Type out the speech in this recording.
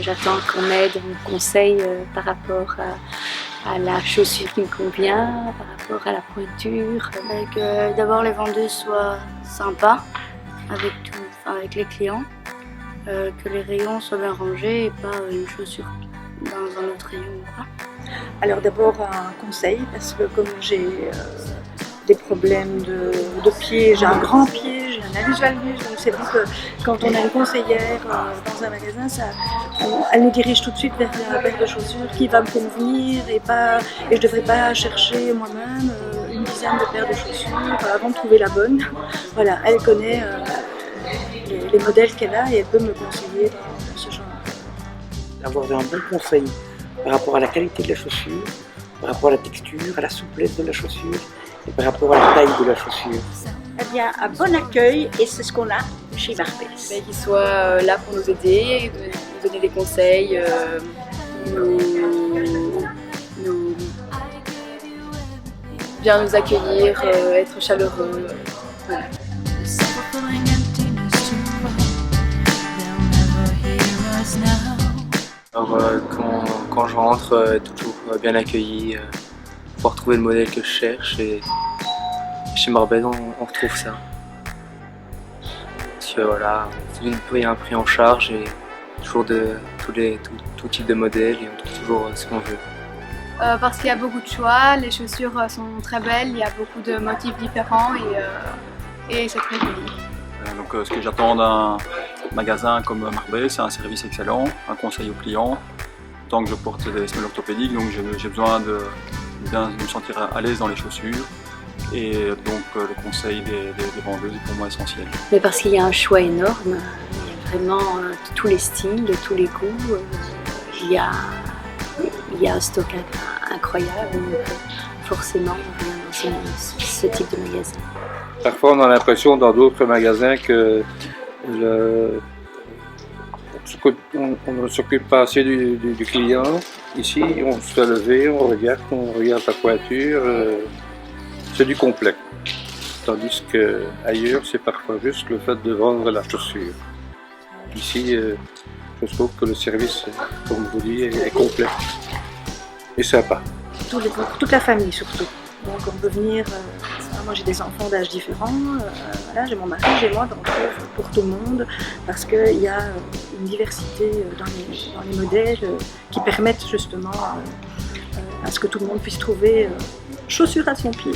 j'attends qu'on m'aide, on me conseille par rapport à la chaussure qui me convient, par rapport à la pointure. Que d'abord les vendeuses soient sympas avec les clients, que les rayons soient bien rangés et pas une chaussure dans un autre rayon. Alors d'abord un conseil, parce que comme j'ai des problèmes de pied, j'ai un grand pied, j'ai un hallux valgus, donc c'est vrai que quand on a une conseillère dans un magasin, elle nous dirige tout de suite vers la paire de chaussures qui va me convenir et je ne devrais pas chercher moi-même une dizaine de paires de chaussures avant de trouver la bonne. Voilà, elle connaît les modèles qu'elle a et elle peut me conseiller dans ce genre. Avoir un bon conseil par rapport à la qualité de la chaussure, par rapport à la texture, à la souplesse de la chaussure et par rapport à la taille de la chaussure. Eh bien, un bon accueil et c'est ce qu'on a chez Marbès. Qu'ils soient là pour nous aider, nous donner des conseils, bien nous accueillir, être chaleureux. Voilà. Alors, quand je rentre, toujours bien accueilli, pouvoir trouver le modèle que je cherche et chez Marbès on retrouve ça. Parce que voilà, il y a un prix en charge et toujours tout type de modèles et on trouve toujours ce qu'on veut. Parce qu'il y a beaucoup de choix, les chaussures sont très belles, il y a beaucoup de motifs différents et c'est très joli. Donc ce que j'attends d'un magasin comme Marbès, c'est un service excellent, un conseil aux clients. Tant que je porte des semelles orthopédiques, donc j'ai besoin de bien me sentir à l'aise dans les chaussures. Et donc le conseil des vendeuses est pour moi essentiel. Mais parce qu'il y a un choix énorme, il y a vraiment de tous les styles, de tous les goûts. Il y a un stock incroyable, donc forcément on vient dans ce type de magasin. Parfois on a l'impression dans d'autres magasins que on ne s'occupe pas assez du client. Ici on se fait lever, on regarde la pointure, c'est du complet. Tandis qu'ailleurs c'est parfois juste le fait de vendre la chaussure. Ici je trouve que le service, comme je vous dis, est complet et sympa. Pour toute la famille surtout. Donc on peut venir, moi j'ai des enfants d'âge différents, voilà, j'ai mon mari, j'ai moi, donc pour tout le monde, parce qu'il y a une diversité dans les modèles qui permettent justement à ce que tout le monde puisse trouver chaussures à son pied.